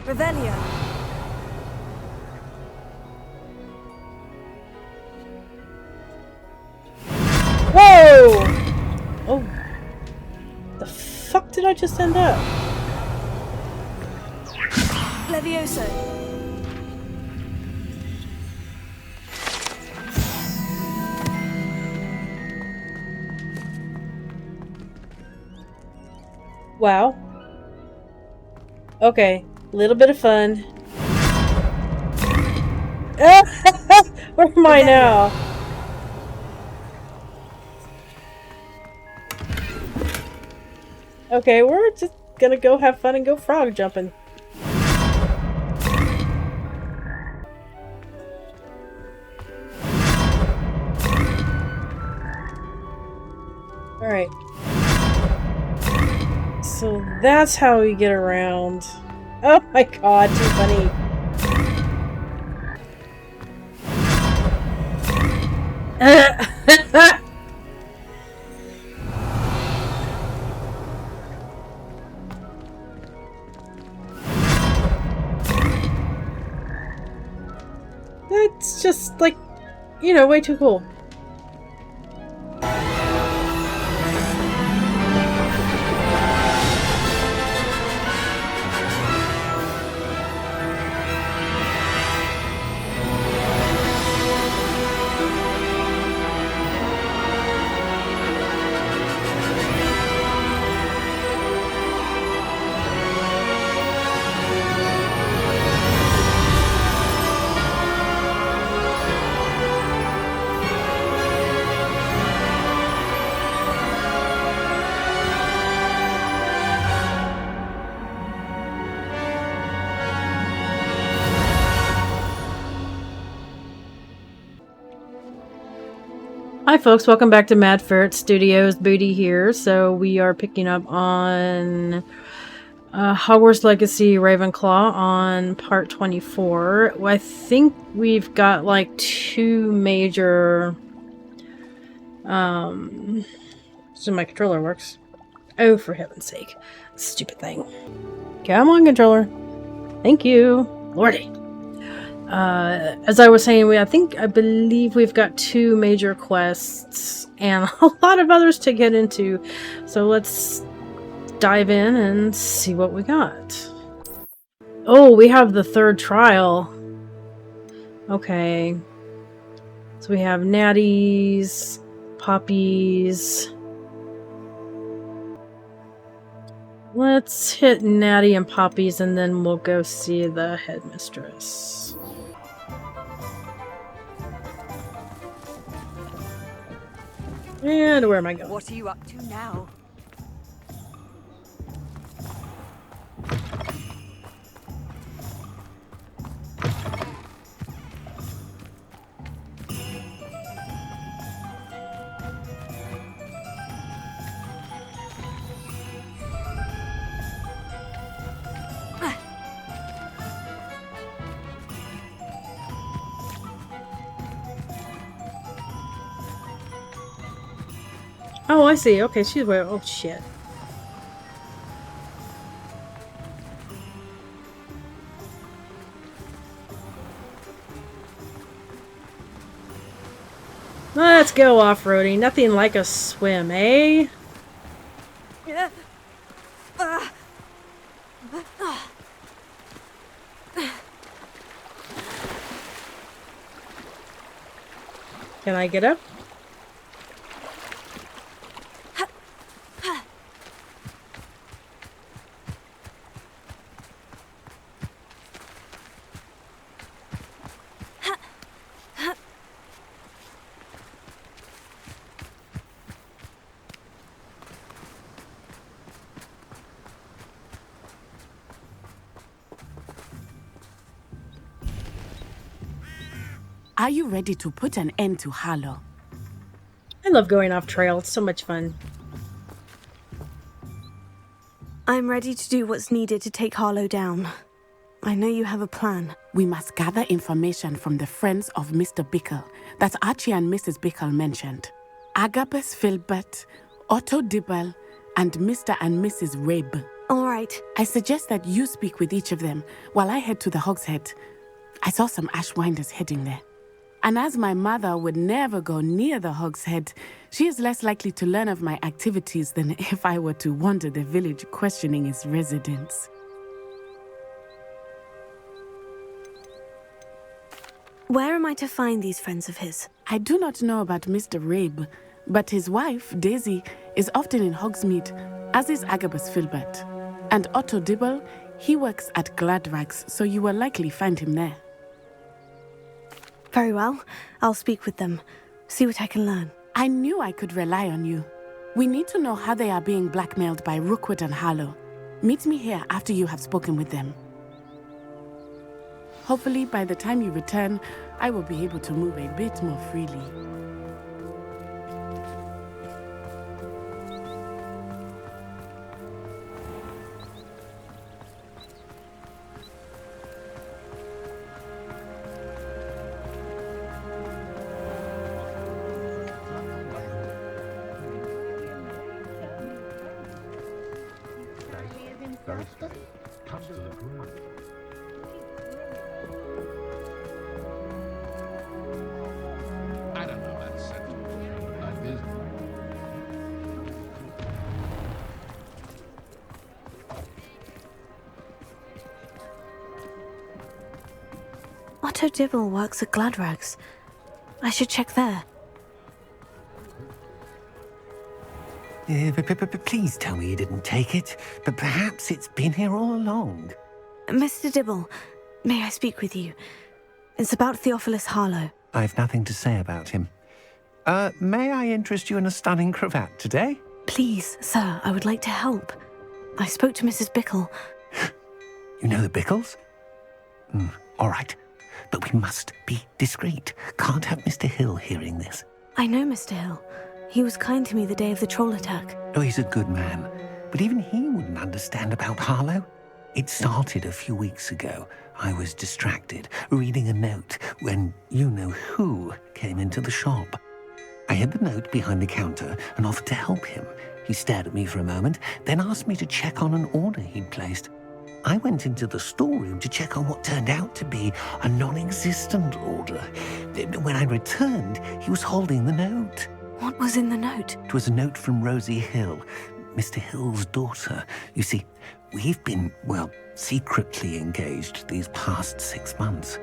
Revelio. Whoa! Oh. The fuck did I just end up? Levioso. Wow. Okay, little bit of fun. Where am I now? Okay, we're just gonna go have fun and go frog jumping. Alright. So that's how we get around. Oh my god, too funny. That's just like, you know, way too cool. Hi folks, welcome back to Mad Ferret Studios. Booty here. So we are picking up on Hogwarts Legacy Ravenclaw on part 24. I think we've got like two major... so my controller works. Oh, for heaven's sake. Stupid thing. Come on, controller. Thank you. Lordy. As I was saying, I believe we've got two major quests and a lot of others to get into. So let's dive in and see what we got. Oh, we have the third trial. Okay. So we have natties, poppies. Let's hit Natty and poppies and then we'll go see the headmistress. And where am I going? What are you up to now? Oh, I see. Okay, she's where. Oh, shit. Let's go off-roading. Nothing like a swim, eh? Can I get up? Are you ready to put an end to Harlow? I love going off trail. It's so much fun. I'm ready to do what's needed to take Harlow down. I know you have a plan. We must gather information from the friends of Mr. Bickle that Archie and Mrs. Bickle mentioned. Agabus Filbert, Otto Dibble, and Mr. and Mrs. Rabe. All right. I suggest that you speak with each of them while I head to the Hogs Head. I saw some Ashwinders heading there. And as my mother would never go near the Hogs Head, she is less likely to learn of my activities than if I were to wander the village questioning its residents. Where am I to find these friends of his? I do not know about Mr. Rabe, but his wife, Daisy, is often in Hogsmeade, as is Agabus Filbert. And Otto Dibble, he works at Gladrags, so you will likely find him there. Very well. I'll speak with them. See what I can learn. I knew I could rely on you. We need to know how they are being blackmailed by Rookwood and Harlow. Meet me here after you have spoken with them. Hopefully, by the time you return, I will be able to move a bit more freely. I don't know about Centaurs, but like this. Otto Dibble works at Gladrags. I should check there. Please tell me you didn't take it, but perhaps it's been here all along. Mr. Dibble, may I speak with you? It's about Theophilus Harlow. I've nothing to say about him. May I interest you in a stunning cravat today? Please, sir, I would like to help. I spoke to Mrs. Bickle. You know the Bickles? All right, but we must be discreet. Can't have Mr. Hill hearing this. I know Mr. Hill. He was kind to me the day of the troll attack. Oh, he's a good man, but even he wouldn't understand about Harlow. It started a few weeks ago. I was distracted, reading a note, when you-know-who came into the shop. I hid the note behind the counter and offered to help him. He stared at me for a moment, then asked me to check on an order he'd placed. I went into the storeroom to check on what turned out to be a non-existent order. When I returned, he was holding the note. What was in the note? It was a note from Rosie Hill, Mr. Hill's daughter. You see, we've been, secretly engaged these past 6 months.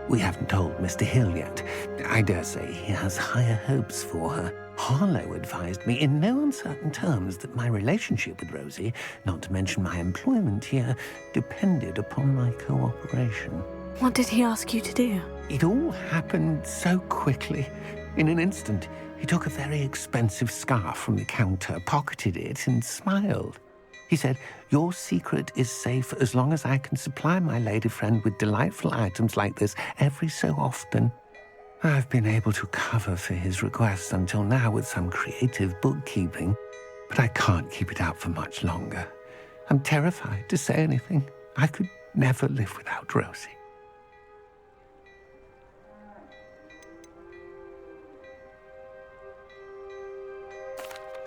We haven't told Mr. Hill yet. I dare say he has higher hopes for her. Harlow advised me in no uncertain terms that my relationship with Rosie, not to mention my employment here, depended upon my cooperation. What did he ask you to do? It all happened so quickly. In an instant, he took a very expensive scarf from the counter, pocketed it, and smiled. He said, "Your secret is safe as long as I can supply my lady friend with delightful items like this every so often." I've been able to cover for his requests until now with some creative bookkeeping, but I can't keep it out for much longer. I'm terrified to say anything. I could never live without Rosie.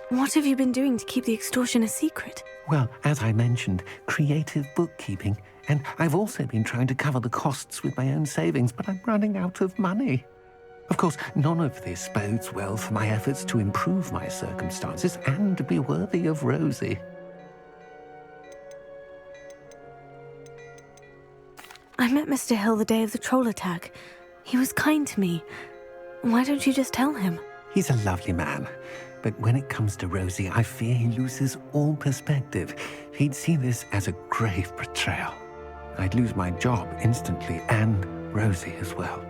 What have you been doing to keep the extortion a secret? Well, as I mentioned, creative bookkeeping, and I've also been trying to cover the costs with my own savings, but I'm running out of money. Of course, none of this bodes well for my efforts to improve my circumstances and to be worthy of Rosie. I met Mr. Hill the day of the troll attack. He was kind to me. Why don't you just tell him? He's a lovely man, but when it comes to Rosie, I fear he loses all perspective. He'd see this as a grave betrayal. I'd lose my job instantly, and Rosie as well.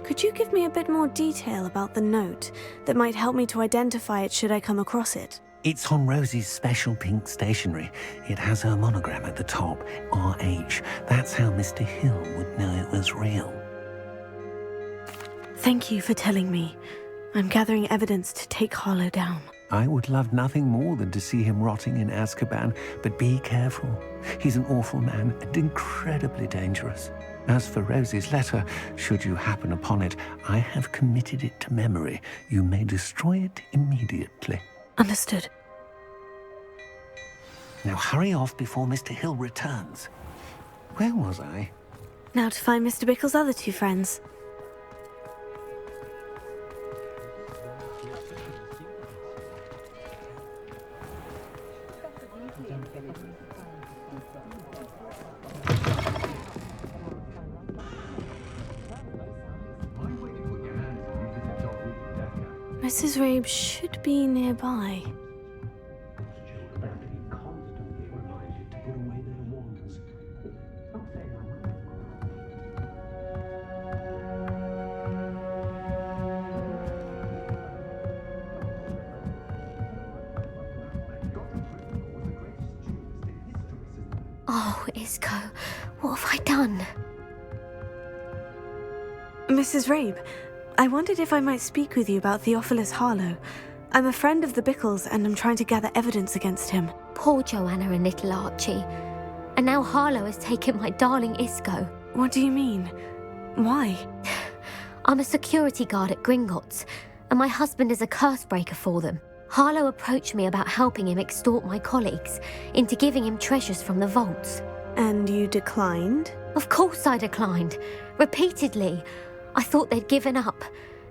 Could you give me a bit more detail about the note that might help me to identify it should I come across it? It's on Rosie's special pink stationery. It has her monogram at the top, RH. That's how Mr. Hill would know it was real. Thank you for telling me. I'm gathering evidence to take Harlow down. I would love nothing more than to see him rotting in Azkaban, but be careful. He's an awful man and incredibly dangerous. As for Rosie's letter, should you happen upon it, I have committed it to memory. You may destroy it immediately. Understood. Now hurry off before Mr. Hill returns. Where was I? Now to find Mr. Bickle's other two friends. Mrs. Rabe should be nearby. Oh, Isco, what have I done? Mrs. Rabe, I wondered if I might speak with you about Theophilus Harlow. I'm a friend of the Bickles and I'm trying to gather evidence against him. Poor Joanna and little Archie. And now Harlow has taken my darling Isco. What do you mean? Why? I'm a security guard at Gringotts, and my husband is a curse breaker for them. Harlow approached me about helping him extort my colleagues into giving him treasures from the vaults. And you declined? Of course I declined. Repeatedly. I thought they'd given up,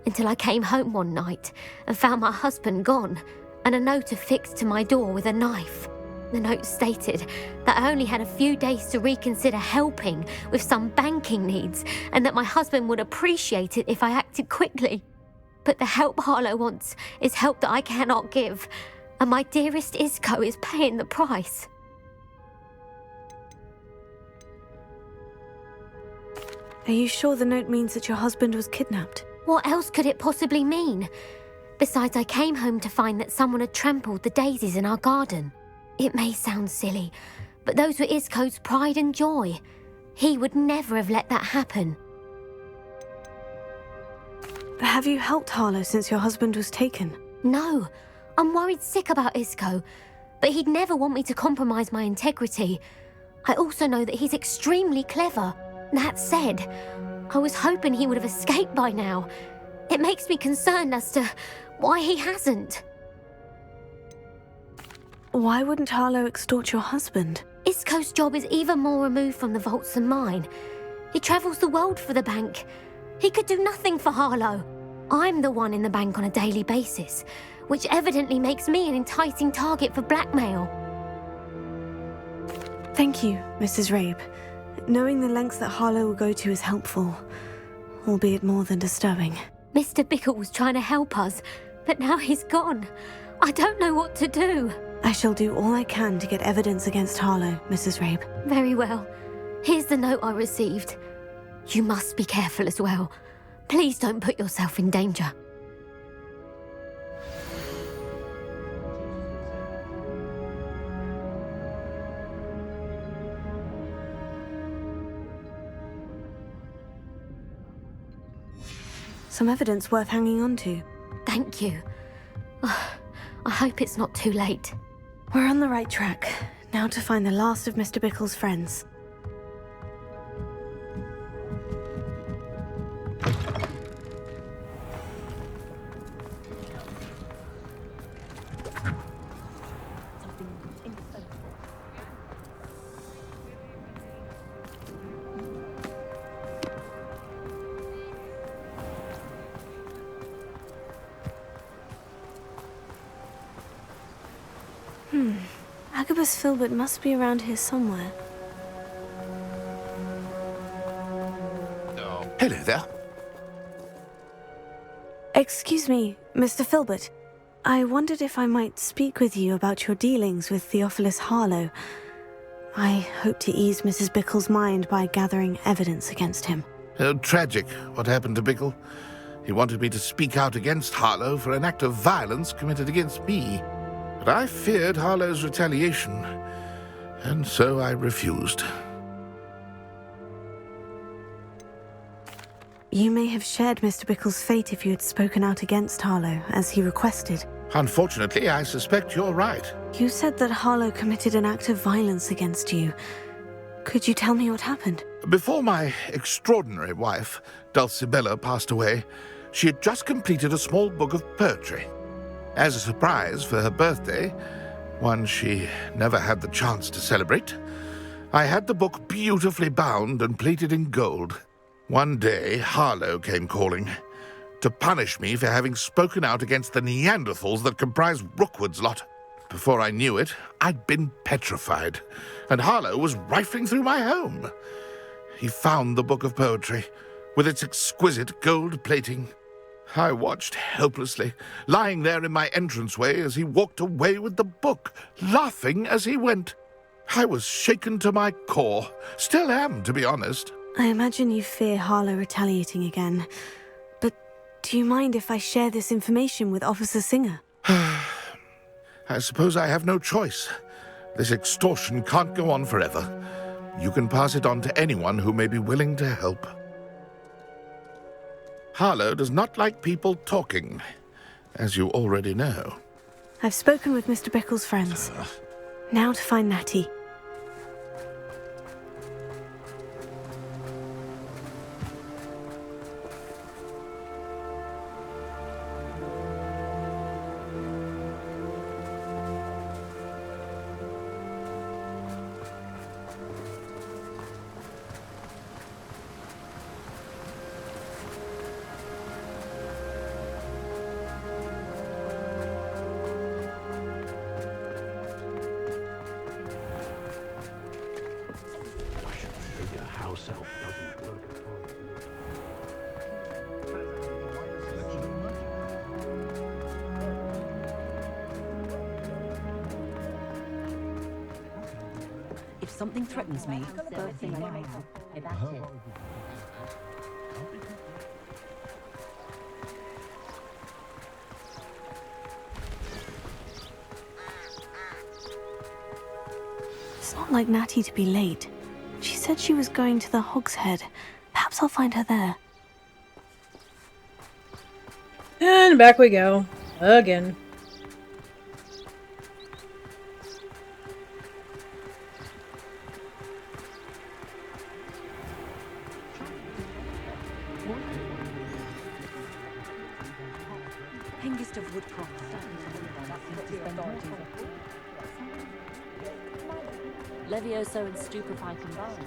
until I came home one night and found my husband gone, and a note affixed to my door with a knife. The note stated that I only had a few days to reconsider helping with some banking needs, and that my husband would appreciate it if I acted quickly. But the help Harlow wants is help that I cannot give, and my dearest Isco is paying the price. Are you sure the note means that your husband was kidnapped? What else could it possibly mean? Besides, I came home to find that someone had trampled the daisies in our garden. It may sound silly, but those were Isco's pride and joy. He would never have let that happen. Have you helped Harlow since your husband was taken? No, I'm worried sick about Isco, but he'd never want me to compromise my integrity. I also know that he's extremely clever. That said, I was hoping he would have escaped by now. It makes me concerned as to why he hasn't. Why wouldn't Harlow extort your husband? Isco's job is even more removed from the vaults than mine. He travels the world for the bank. He could do nothing for Harlow. I'm the one in the bank on a daily basis, which evidently makes me an enticing target for blackmail. Thank you, Mrs. Rabe. Knowing the lengths that Harlow will go to is helpful, albeit more than disturbing. Mr. Bickle was trying to help us, but now he's gone. I don't know what to do. I shall do all I can to get evidence against Harlow, Mrs. Rabe. Very well. Here's the note I received. You must be careful as well. Please don't put yourself in danger. Some evidence worth hanging on to. Thank you. I hope it's not too late. We're on the right track. Now to find the last of Mr. Bickle's friends. Agabus Filbert must be around here somewhere. Hello there. Excuse me, Mr. Filbert. I wondered if I might speak with you about your dealings with Theophilus Harlow. I hope to ease Mrs. Bickle's mind by gathering evidence against him. Tragic, what happened to Bickle. He wanted me to speak out against Harlow for an act of violence committed against me. But I feared Harlow's retaliation, and so I refused. You may have shared Mr. Bickle's fate if you had spoken out against Harlow, as he requested. Unfortunately, I suspect you're right. You said that Harlow committed an act of violence against you. Could you tell me what happened? Before my extraordinary wife, Dulcibella, passed away, she had just completed a small book of poetry. As a surprise for her birthday, one she never had the chance to celebrate. I had the book beautifully bound and plated in gold. One day, Harlow came calling to punish me for having spoken out against the Neanderthals that comprise Rookwood's lot. Before I knew it, I'd been petrified, and Harlow was rifling through my home. He found the book of poetry, with its exquisite gold plating. I watched helplessly, lying there in my entranceway as he walked away with the book, laughing as he went. I was shaken to my core. Still am, to be honest. I imagine you fear Harlow retaliating again. But do you mind if I share this information with Officer Singer? I suppose I have no choice. This extortion can't go on forever. You can pass it on to anyone who may be willing to help. Harlow does not like people talking, as you already know. I've spoken with Mr. Bickle's friends. Now to find Natty. If something threatens me, first thing I know. That's it. It's not like Natty to be late. She said she was going to the Hogs Head. Perhaps I'll find her there. And back we go. Again. Hengist of Woodcroft. Levioso and stupefy combined.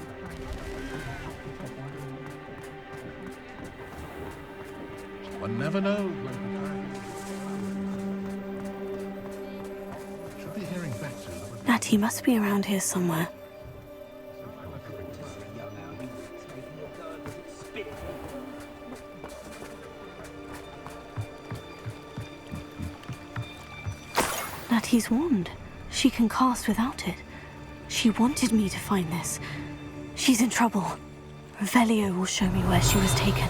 One never knows. Should be hearing back soon. Natty must be around here somewhere. Natty's wand. She can cast without it. She wanted me to find this. She's in trouble. Revelio will show me where she was taken.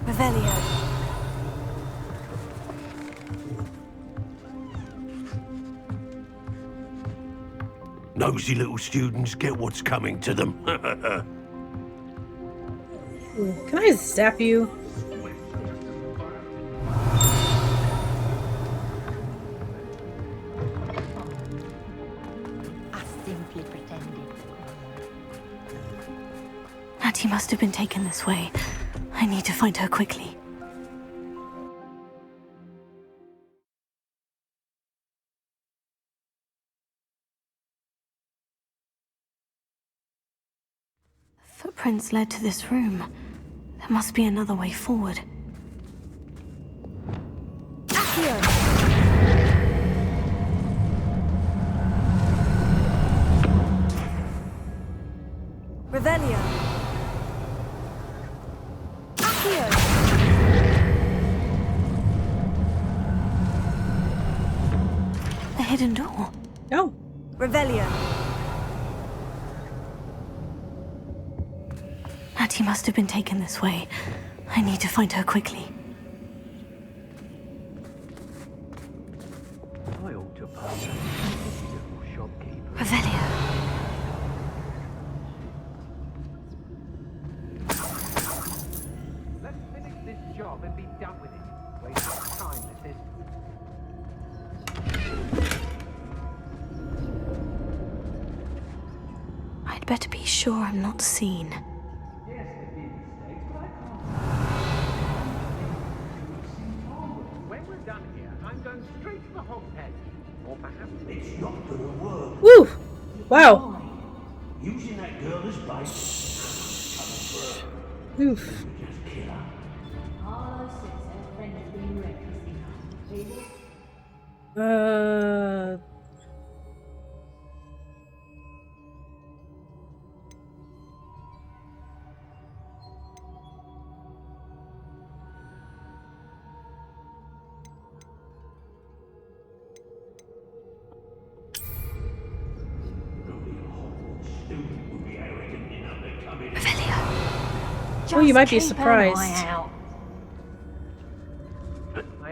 Revelio. Nosy little students get what's coming to them. Ooh, can I zap you? I simply pretended. Natty must have been taken this way. I need to find her quickly. Footprints led to this room. There must be another way forward. Here! Revelio! Here! A hidden door. No. Revelio! Natty must have been taken this way. I need to find her quickly. I ought to pay little shopkeeper. Revelio. Let's finish this job and be done I'd better be sure I'm not seen. When we're done here, I'm going straight to the Hogs Head. Or perhaps it's not gonna work. Woo! Wow. Using that girl as bait. Oof. Just kill her. Harlow says her friend has been reckless enough. Oh, you might be surprised. I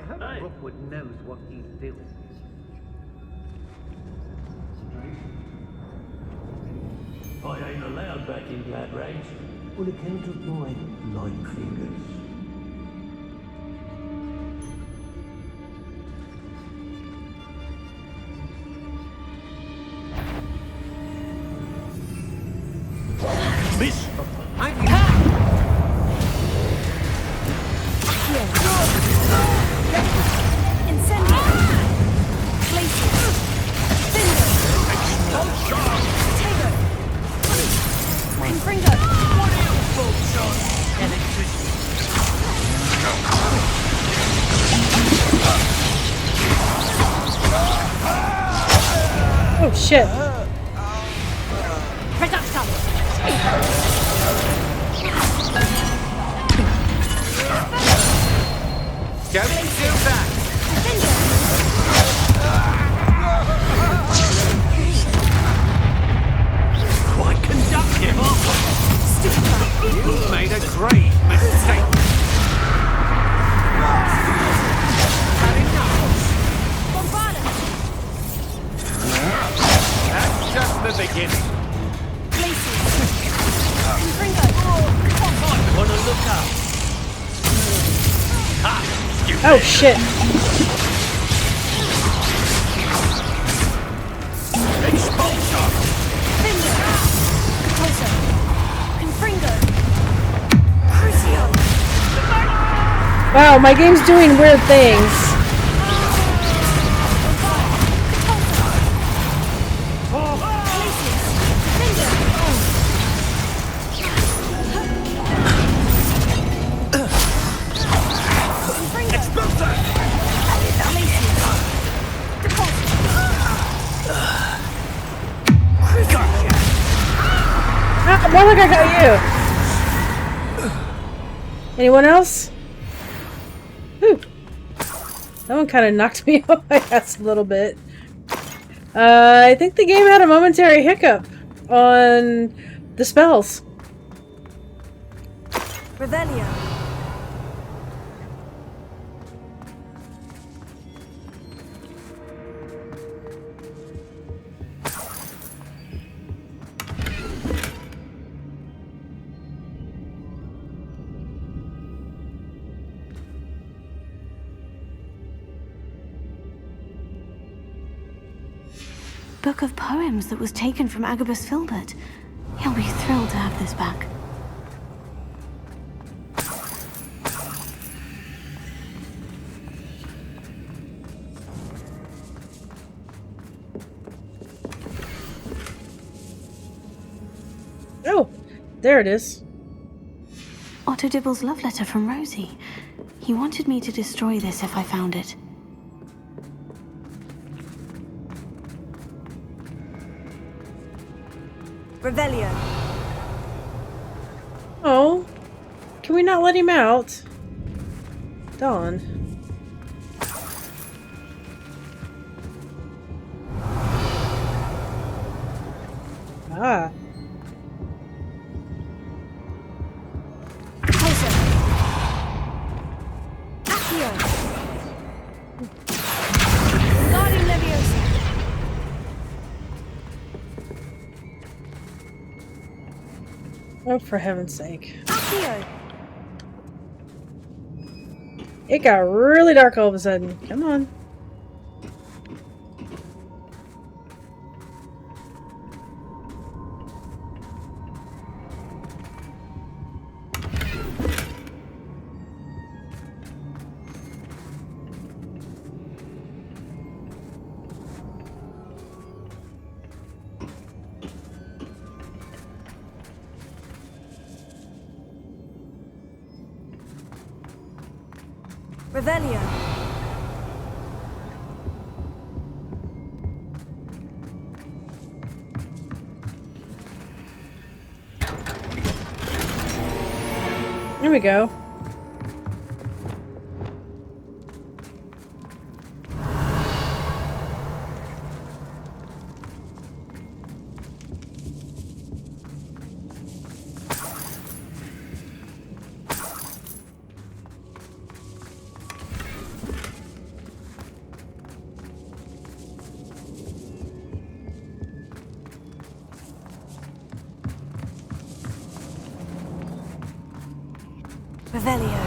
hope Rookwood knows what he's doing. I ain't allowed back in Glad Rags on account of my light fingers. Miss! Oh shit. Don't do that! Quite conductive, aren't we? You made a great mistake. Had enough. That's just the beginning. Might want to look up. Oh shit. Wow, my game's doing weird things. More like I got you. Anyone else? Whew. That one kind of knocked me off my ass a little bit. I think the game had a momentary hiccup on the spells. Revelio. Book of poems that was taken from Agabus Filbert. He'll be thrilled to have this back. Oh, there it is. Otto Dibble's love letter from Rosie. He wanted me to destroy this if I found it. Revelio. Oh, can we not let him out? Dawn. Ah. Oh, for heaven's sake. It got really dark all of a sudden. Come on. Revelio. There we go. Revelio.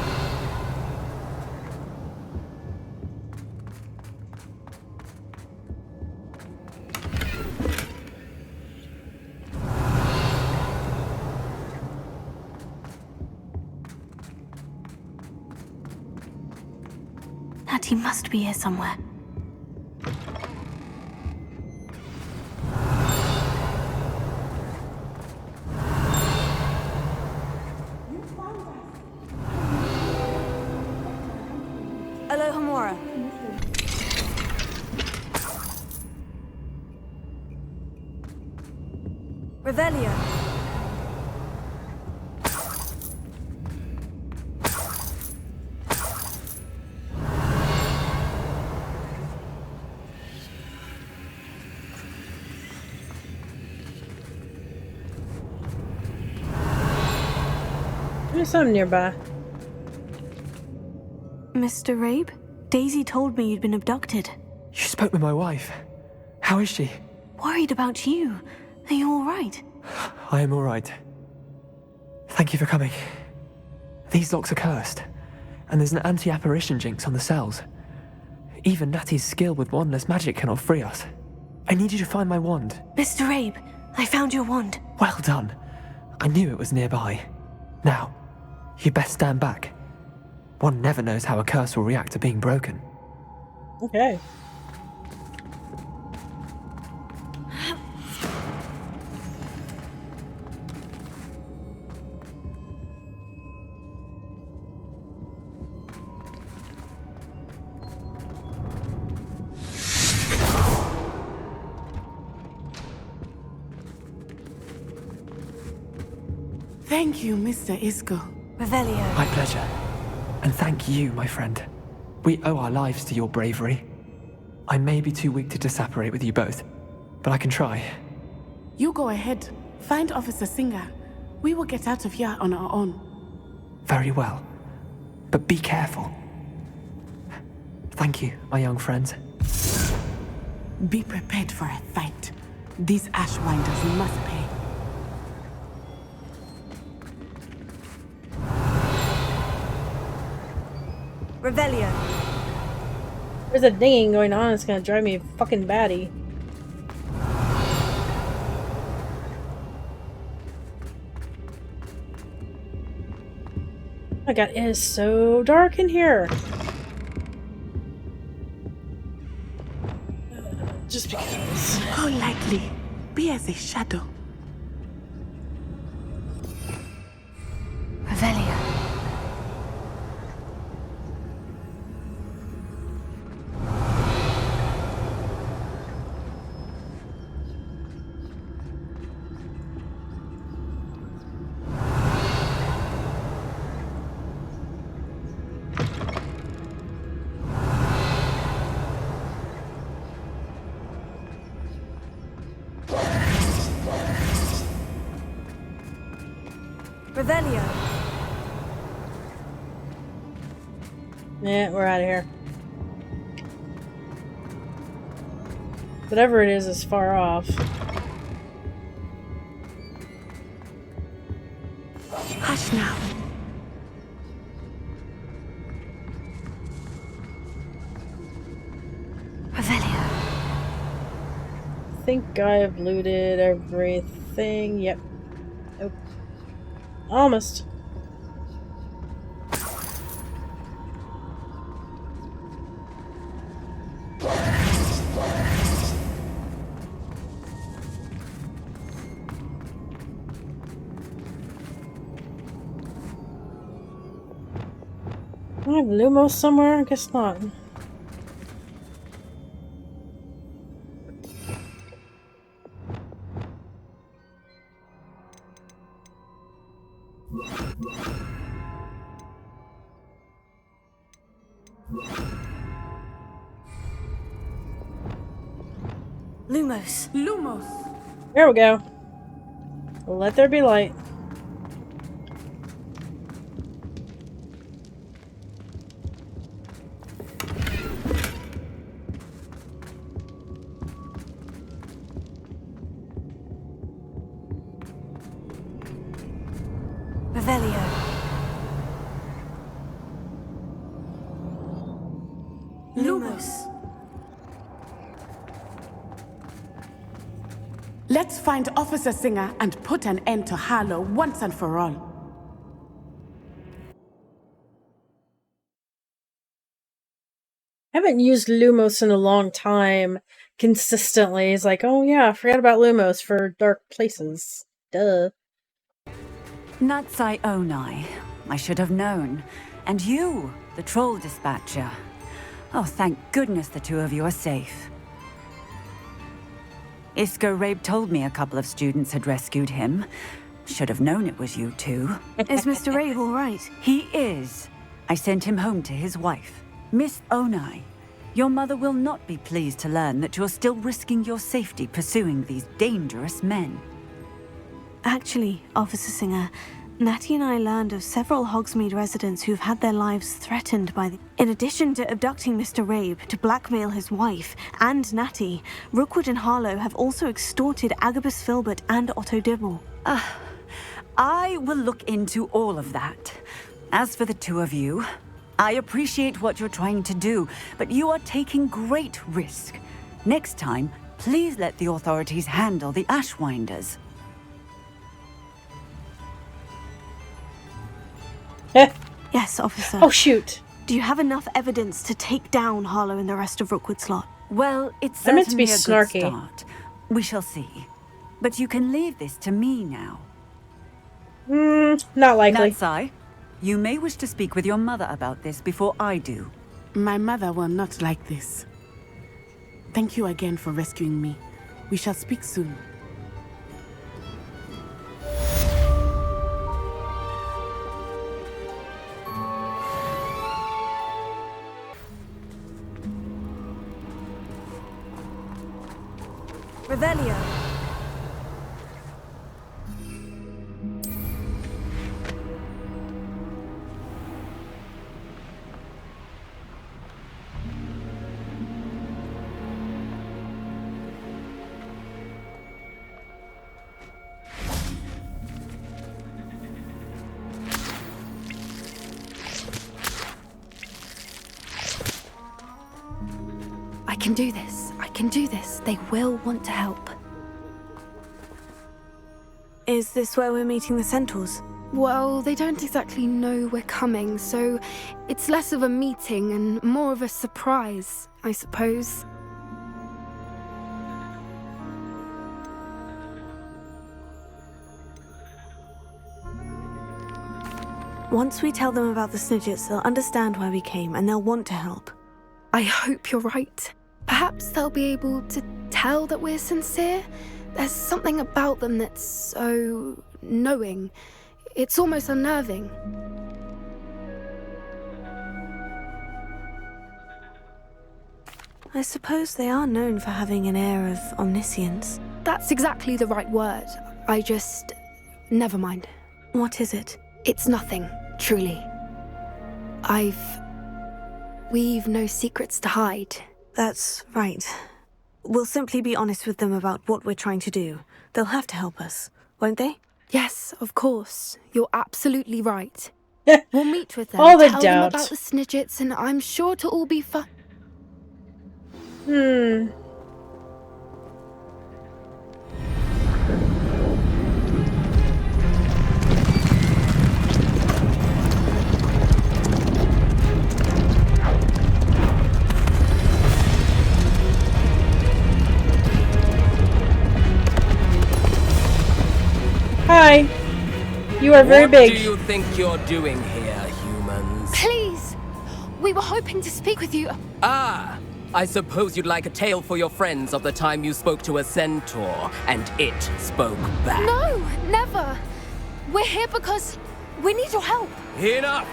Natty must be here somewhere. Alohomora. Revelio. There's some nearby. Mr. Rabe? Daisy told me you'd been abducted. You spoke with my wife. How is she? Worried about you. Are you all right? I am all right. Thank you for coming. These locks are cursed, and there's an anti-apparition jinx on the cells. Even Natty's skill with wandless magic cannot free us. I need you to find my wand. Mr. Rabe, I found your wand. Well done. I knew it was nearby. Now, you best stand back. One never knows how a curse will react to being broken. Okay. Thank you, Mr. Isco. Revelio. My pleasure. And thank you, my friend. We owe our lives to your bravery. I may be too weak to disapparate with you both, but I can try. You go ahead. Find Officer Singer. We will get out of here on our own. Very well. But be careful. Thank you, my young friends. Be prepared for a fight. These Ashwinders must pay. Revelio. There's a dinging going on. It's gonna drive me fucking batty. Oh my god, it is so dark in here. Just because. Go lightly. Be as a shadow. Revelio. Revelio. Yeah, we're out of here. Whatever it is far off. Hush now. Revelio. I think I've looted everything. Yep. Nope. Almost. I have Lumos somewhere? I guess not. Lumos. Lumos! There we go. Let there be light. Revelio. Lumos. Let's find Officer Singer and put an end to Harlow once and for all. I haven't used Lumos in a long time consistently. It's like, oh yeah, I forgot about Lumos for dark places. Duh. Natsai Onai. I should have known. And you, the troll dispatcher. Oh, thank goodness the two of you are safe. Isco Rabe told me a couple of students had rescued him. Should have known it was you two. Is Mr. Rabe all right? He is. I sent him home to his wife. Miss Onai, your mother will not be pleased to learn that you're still risking your safety pursuing these dangerous men. Actually, Officer Singer, Natty and I learned of several Hogsmeade residents who've had their lives threatened by the... In addition to abducting Mr. Rabe to blackmail his wife and Natty, Rookwood and Harlow have also extorted Agabus Filbert and Otto Dibble. I will look into all of that. As for the two of you, I appreciate what you're trying to do, but you are taking great risk. Next time, please let the authorities handle the Ashwinders. Yes, officer. Oh, shoot. Do you have enough evidence to take down Harlow and the rest of Rookwood's lot? Well, it's I meant to be certainly a snarky. good start. We shall see. But you can leave this to me now. Not likely. Natsai, you may wish to speak with your mother about this before I do. My mother will not like this. Thank you again for rescuing me. We shall speak soon. Revelio. I can do this. I can do this. They will want to help. Is this where we're meeting the Centaurs? Well, they don't exactly know we're coming, so it's less of a meeting and more of a surprise, I suppose. Once we tell them about the Snidgets, they'll understand why we came and they'll want to help. I hope you're right. Perhaps they'll be able to tell that we're sincere. There's something about them that's so knowing. It's almost unnerving. I suppose they are known for having an air of omniscience. That's exactly the right word. I just... never mind. What is it? It's nothing, truly. We've no secrets to hide. That's right. We'll simply be honest with them about what we're trying to do. They'll have to help us, won't they? Yes, of course. You're absolutely right. We'll meet with them, All the tell doubt. them about the Snidgets, and I'm sure to all be fun. Hi. You are very big. What do you think you're doing here, humans? Please, We were hoping to speak with you. Ah! I suppose you'd like a tale for your friends of the time you spoke to a centaur, and it spoke back. No, never. We're here because we need your help. Enough!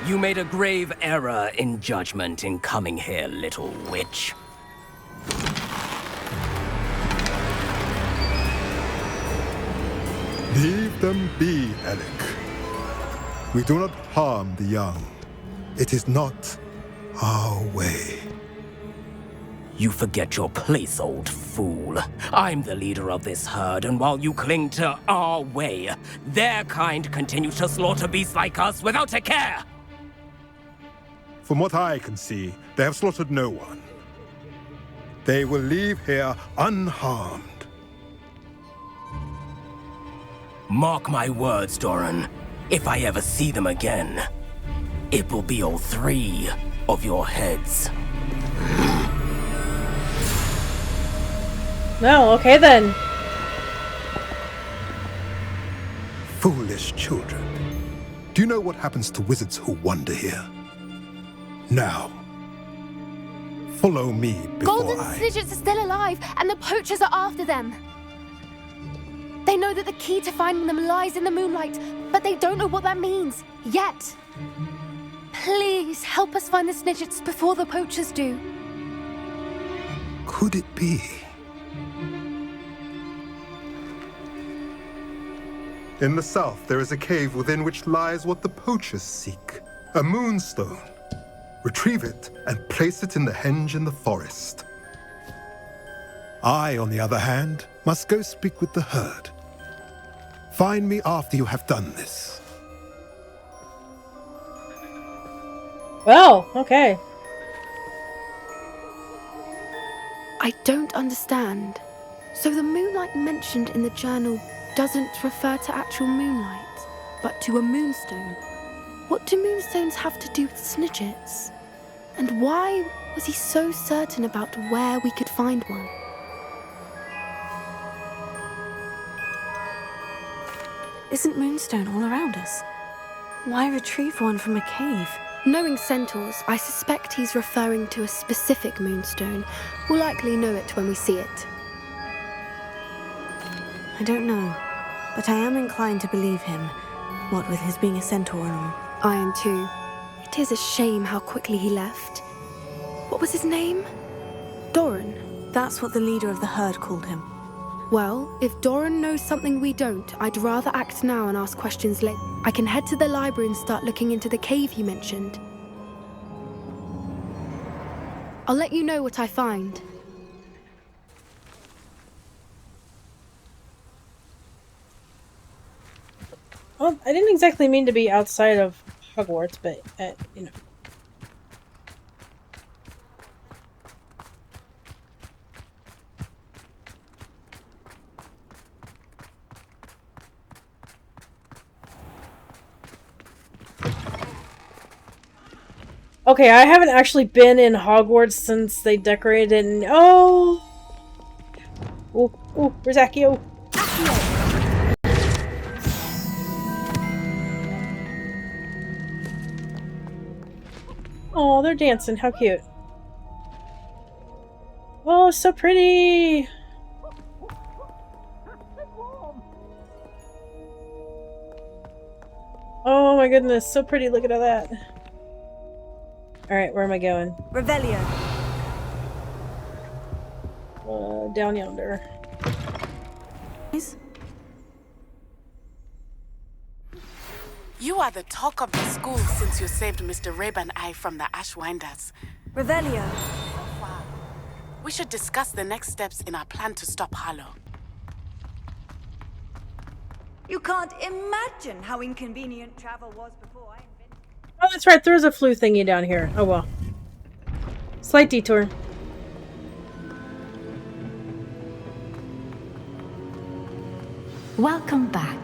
You made a grave error in judgment in coming here, little witch. Leave them be, Alec. We do not harm the young. It is not our way. You forget your place, old fool. I'm the leader of this herd, and while you cling to our way, their kind continues to slaughter beasts like us without a care! From what I can see, they have slaughtered no one. They will leave here unharmed. Mark my words, Doran. If I ever see them again, it will be all 3 of your heads. No, okay then. Foolish children. Do you know what happens to wizards who wander here? Now, follow me before Golden Snidgets are still alive, and the poachers are after them. They know that the key to finding them lies in the moonlight, but they don't know what that means, yet. Please, help us find the Snidgets before the poachers do. Could it be? In the south, there is a cave within which lies what the poachers seek. A moonstone. Retrieve it and place it in the henge in the forest. I, on the other hand, must go speak with the herd. Find me after you have done this. Well, okay. I don't understand. So the moonlight mentioned in the journal doesn't refer to actual moonlight, but to a moonstone. What do moonstones have to do with Snidgets? And why was he so certain about where we could find one? Isn't moonstone all around us? Why retrieve one from a cave? Knowing Centaurs, I suspect he's referring to a specific moonstone. We'll likely know it when we see it. I don't know, but I am inclined to believe him, what with his being a centaur and all. I am too. It is a shame how quickly he left. What was his name? Doran. That's what the leader of the herd called him. Well, if Doran knows something we don't, I'd rather act now and ask questions later. I can head to the library and start looking into the cave you mentioned. I'll let you know what I find. Well, I didn't exactly mean to be outside of Hogwarts, but, you know. Okay, I haven't actually been in Hogwarts since they decorated it and oh! Oh, where's Accio? Oh, they're dancing. How cute. Oh, so pretty! Oh my goodness, so pretty. Look at that. Alright, where am I going? Revelio. Down yonder. You are the talk of the school since you saved Mr. Rabe and I from the Ashwinders. Revelio. We should discuss the next steps in our plan to stop Harlow. You can't imagine how inconvenient travel was before I invented... Oh, that's right. There's a flu thingy down here. Oh, well. Slight detour. Welcome back.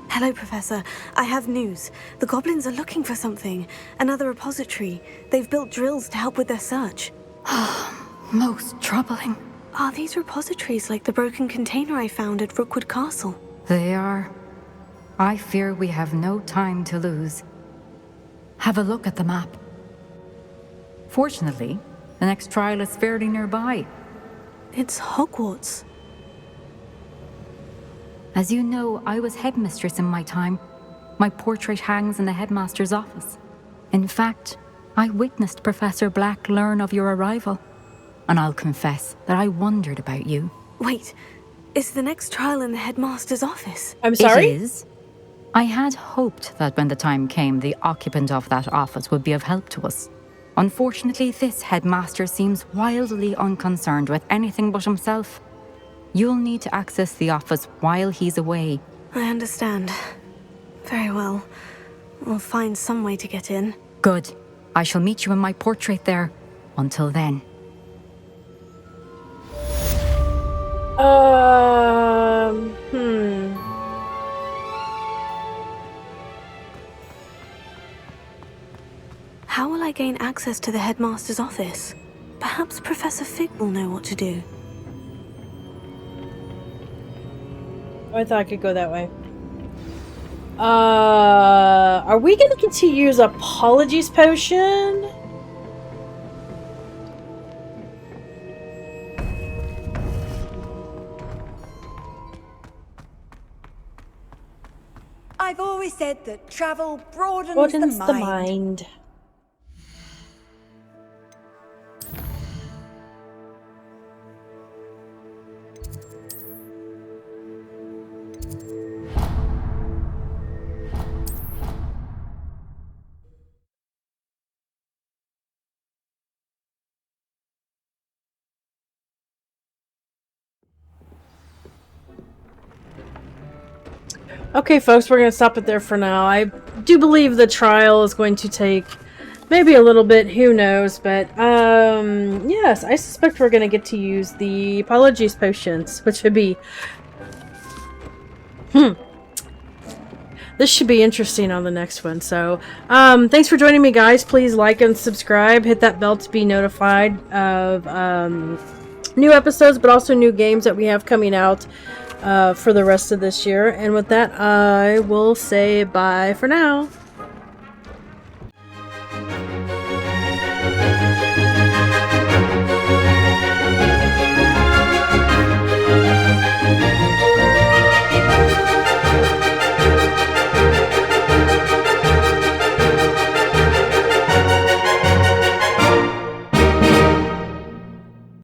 Hello, Professor. I have news. The goblins are looking for something. Another repository. They've built drills to help with their search. Most troubling. Are these repositories like the broken container I found at Rookwood Castle? They are. I fear we have no time to lose. Have a look at the map. Fortunately, the next trial is fairly nearby. It's Hogwarts. As you know, I was headmistress in my time. My portrait hangs in the headmaster's office. In fact, I witnessed Professor Black learn of your arrival. And I'll confess that I wondered about you. Wait, is the next trial in the headmaster's office? I'm sorry? It is. I had hoped that when the time came, the occupant of that office would be of help to us. Unfortunately, this headmaster seems wildly unconcerned with anything but himself. You'll need to access the office while he's away. I understand. Very well. We'll find some way to get in. Good. I shall meet you in my portrait there. Until then. How will I gain access to the headmaster's office? Perhaps Professor Fig will know what to do. I thought I could go that way. Are we gonna continue to use Apologies Potion? I've always said that travel broadens The mind. Okay, folks, we're going to stop it there for now. I do believe the trial is going to take maybe a little bit, who knows, but yes, I suspect we're going to get to use the Apologies Potions, which would be... This should be interesting on the next one. So, thanks for joining me, guys. Please like and subscribe. Hit that bell to be notified of new episodes, but also new games that we have coming out for the rest of this year. And with that, I will say bye for now.